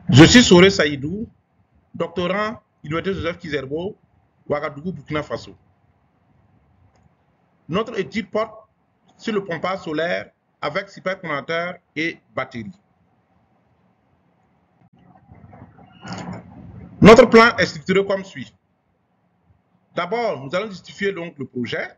Je suis Soré Saïdou, doctorant Université Joseph Kizerbo, Ouagadougou, Burkina Faso. Notre étude porte sur le pompage solaire avec supercondensateur et batterie. Notre plan est structuré comme suit. D'abord, nous allons justifier donc le projet.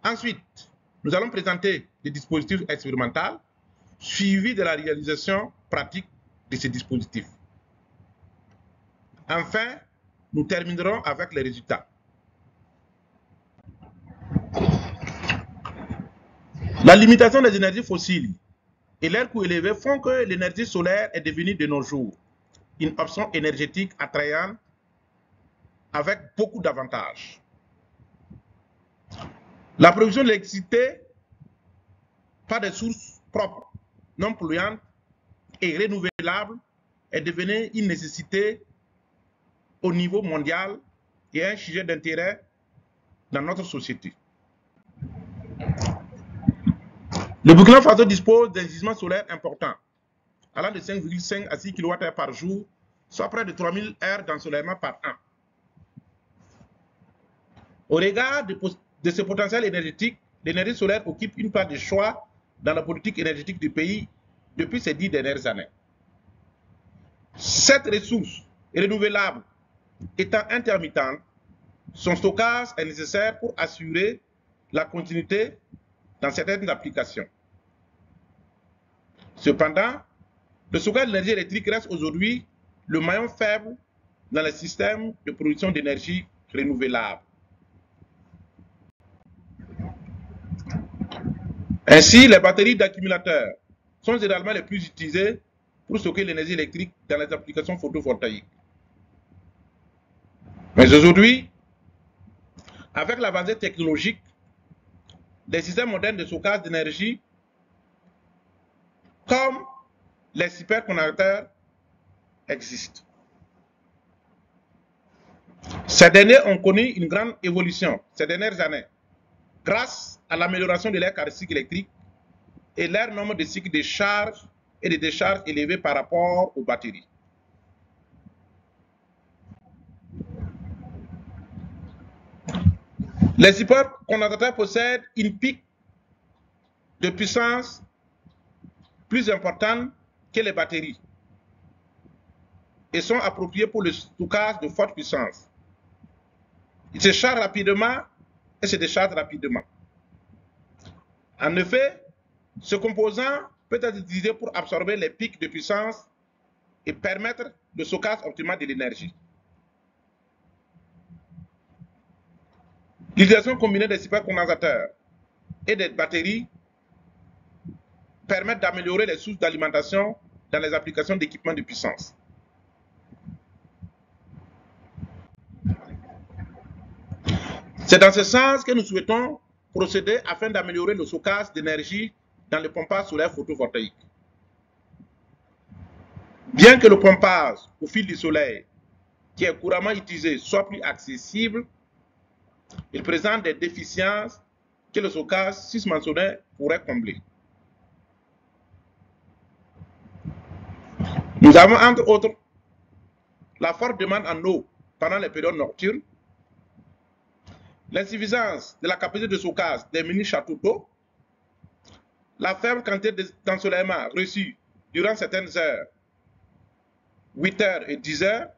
Ensuite, nous allons présenter des dispositifs expérimentaux suivis de la réalisation pratique de ces dispositifs. Enfin, nous terminerons avec les résultats. La limitation des énergies fossiles et leur coût élevé font que l'énergie solaire est devenue de nos jours une option énergétique attrayante avec beaucoup d'avantages. La production d'électricité par des sources propres, non polluantes et renouvelables est devenue une nécessité au niveau mondial et un sujet d'intérêt dans notre société. Le Burkina Faso dispose d'un gisement solaire important, allant de 5,5 à 6 kWh par jour, soit près de 3000 heures d'ensoleillement par an. Au regard de ce potentiel énergétique, l'énergie solaire occupe une part de choix dans la politique énergétique du pays depuis ces 10 dernières années. Cette ressource renouvelable étant intermittente, son stockage est nécessaire pour assurer la continuité dans certaines applications. Cependant, le stockage d'énergie électrique reste aujourd'hui le maillon faible dans le système de production d'énergie renouvelable. Ainsi, les batteries d'accumulateurs sont généralement les plus utilisées pour stocker l'énergie électrique dans les applications photovoltaïques. Mais aujourd'hui, avec l'avancée technologique, des systèmes modernes de stockage d'énergie, comme les supercondensateurs, existent. Ces derniers ont connu une grande évolution ces dernières années, grâce à l'amélioration de leurs caractéristiques électriques et leur nombre de cycles de charge et de décharge élevés par rapport aux batteries. Les supercondensateurs possèdent une pic de puissance plus importante que les batteries et sont appropriés pour le stockage de forte puissance. Ils se chargent rapidement et se déchargent rapidement. En effet, ce composant peut être utilisé pour absorber les pics de puissance et permettre le stockage optimal de l'énergie. L'utilisation combinée des supercondensateurs et des batteries permet d'améliorer les sources d'alimentation dans les applications d'équipements de puissance. C'est dans ce sens que nous souhaitons procéder afin d'améliorer le stockage d'énergie dans le pompage solaire photovoltaïque. Bien que le pompage au fil du soleil, qui est couramment utilisé, soit plus accessible, il présente des déficiences que le stockage susmentionné pourrait combler. Nous avons entre autres la forte demande en eau pendant les périodes nocturnes, l'insuffisance de la capacité de stockage des mini-châteaux d'eau, la faible quantité d'ensoleillement reçue durant certaines heures, 8 heures et 10 heures,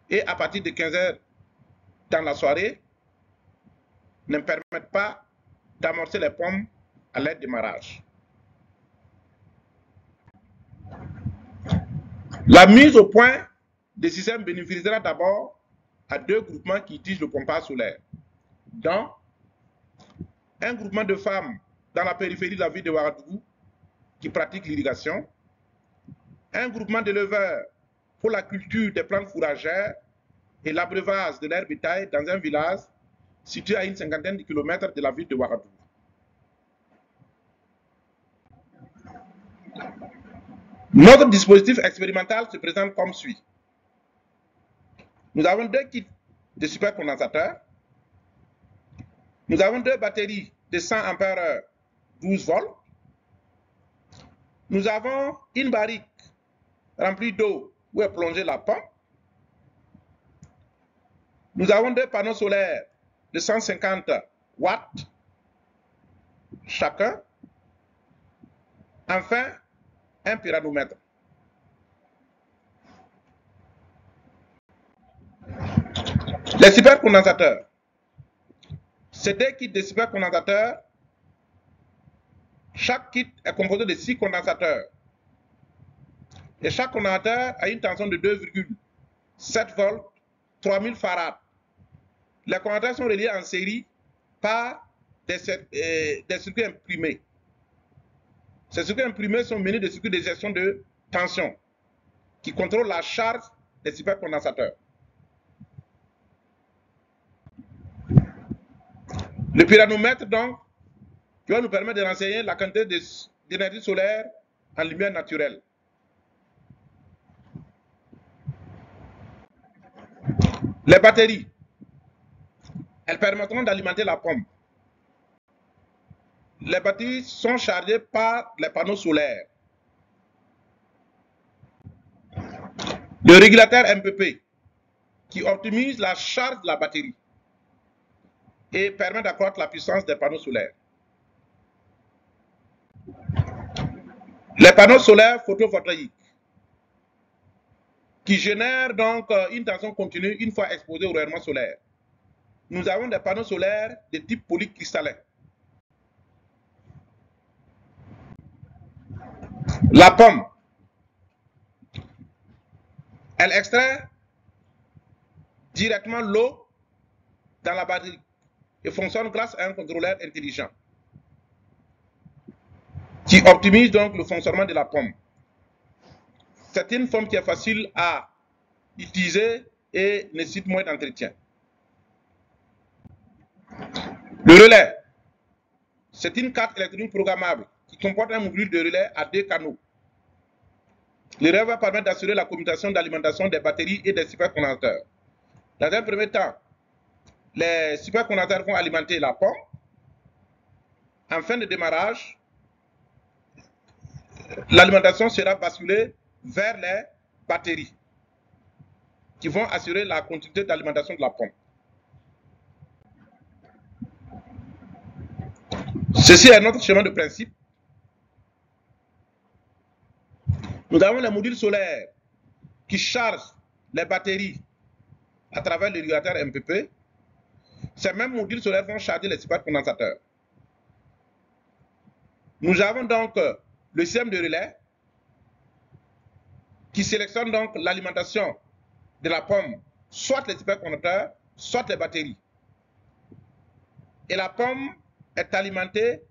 et à partir de 15 heures dans la soirée, ne permettent pas d'amorcer les pompes à l'aide de marrage. La mise au point des systèmes bénéficiera d'abord à deux groupements qui utilisent le pompage solaire, dont un groupement de femmes dans la périphérie de la ville de Ouagadougou qui pratiquent l'irrigation, un groupement d'éleveurs pour la culture des plantes fourragères et l'abreuvage de l'herbe bétail dans un village situé à une cinquantaine de kilomètres de la ville de Ouagadougou. Notre dispositif expérimental se présente comme suit. Nous avons deux kits de supercondensateurs. Nous avons deux batteries de 100 Ah 12 volts. Nous avons une barrique remplie d'eau où est plongée la pompe. Nous avons 2 panneaux solaires de 150 watts chacun. Enfin, un pyranomètre. Les supercondensateurs. Ces 2 kits de supercondensateurs, chaque kit est composé de 6 condensateurs. Et chaque condensateur a une tension de 2,7 volts, 3000 farads. Les condensateurs sont reliés en série par des circuits imprimés. Ces circuits imprimés sont munis de circuits de gestion de tension qui contrôlent la charge des supercondensateurs. Le pyranomètre, donc, qui va nous permettre de renseigner la quantité d'énergie solaire en lumière naturelle. Les batteries, elles permettront d'alimenter la pompe. Les batteries sont chargées par les panneaux solaires. Le régulateur MPP, qui optimise la charge de la batterie et permet d'accroître la puissance des panneaux solaires. Les panneaux solaires photovoltaïques, qui génèrent donc une tension continue une fois exposés au rayonnement solaire. Nous avons des panneaux solaires de type polycristallin. La pomme, elle extrait directement l'eau dans la batterie et fonctionne grâce à un contrôleur intelligent qui optimise donc le fonctionnement de la pomme. C'est une forme qui est facile à utiliser et nécessite moins d'entretien. Le relais, c'est une carte électronique programmable qui comporte un module de relais à 2 canaux. Le relais va permettre d'assurer la commutation d'alimentation des batteries et des supercondensateurs. Dans un premier temps, les supercondensateurs vont alimenter la pompe. En fin de démarrage, l'alimentation sera basculée vers les batteries qui vont assurer la continuité d'alimentation de la pompe. Ceci est notre schéma de principe. Nous avons les modules solaires qui chargent les batteries à travers le régulateur MPP. Ces mêmes modules solaires vont charger les supercondensateurs. Nous avons donc le système de relais qui sélectionne donc l'alimentation de la pomme, soit les supercondensateurs, soit les batteries. Et la pomme est alimentée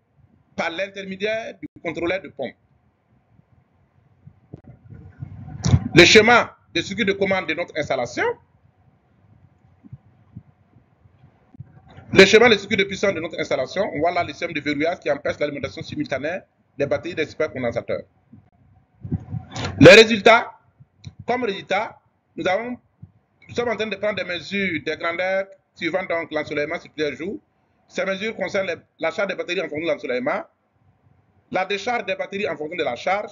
par l'intermédiaire du contrôleur de pompe. Le schéma de circuit de commande de notre installation. Le schéma de circuit de puissance de notre installation. On voit là le système de verrouillage qui empêche l'alimentation simultanée des batteries des supercondensateurs. Les résultats, comme résultat, nous sommes en train de prendre des mesures des grandeurs suivant donc l'ensoleillement sur plusieurs jours. Ces mesures concernent la charge des batteries en fonction de l'ensoleillement, la décharge des batteries en fonction de la charge,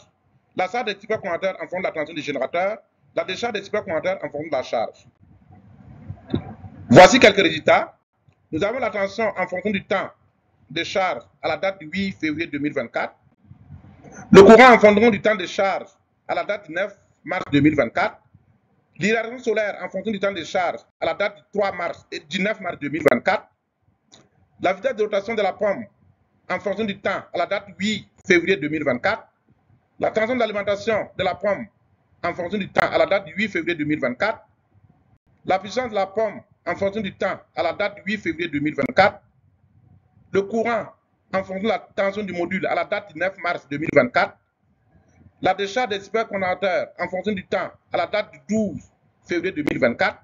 la charge des supercondensateurs en fonction de la tension du générateur, la décharge des supercondensateurs en fonction de la charge. Voici quelques résultats. Nous avons la tension en fonction du temps de charge à la date du 8 février 2024, le courant en fonction du temps de charge à la date du 9 mars 2024, l'irradiation solaire en fonction du temps de charge à la date du 9 mars 2024, la vitesse de rotation de la pomme en fonction du temps à la date du 8 février 2024, la tension d'alimentation de la pomme en fonction du temps à la date du 8 février 2024, la puissance de la pomme en fonction du temps à la date du 8 février 2024, le courant en fonction de la tension du module à la date du 9 mars 2024, la décharge des supercondensateurs en fonction du temps à la date du 12 février 2024,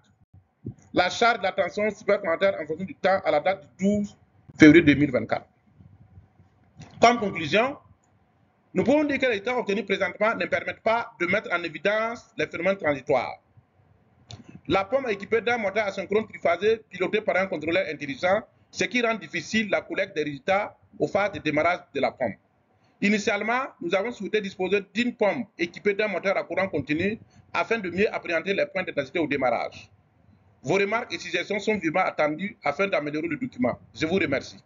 la charge de la tension supercondensateur en fonction du temps à la date du 12 février 2024. Comme conclusion, nous pouvons dire que les résultats obtenus présentement ne permettent pas de mettre en évidence les phénomènes transitoires. La pomme est équipée d'un moteur asynchrone triphasé piloté par un contrôleur intelligent, ce qui rend difficile la collecte des résultats aux phases de démarrage de la pomme. Initialement, nous avons souhaité disposer d'une pompe équipée d'un moteur à courant continu afin de mieux appréhender les points d'intensité au démarrage. Vos remarques et suggestions sont vivement attendues afin d'améliorer le document. Je vous remercie.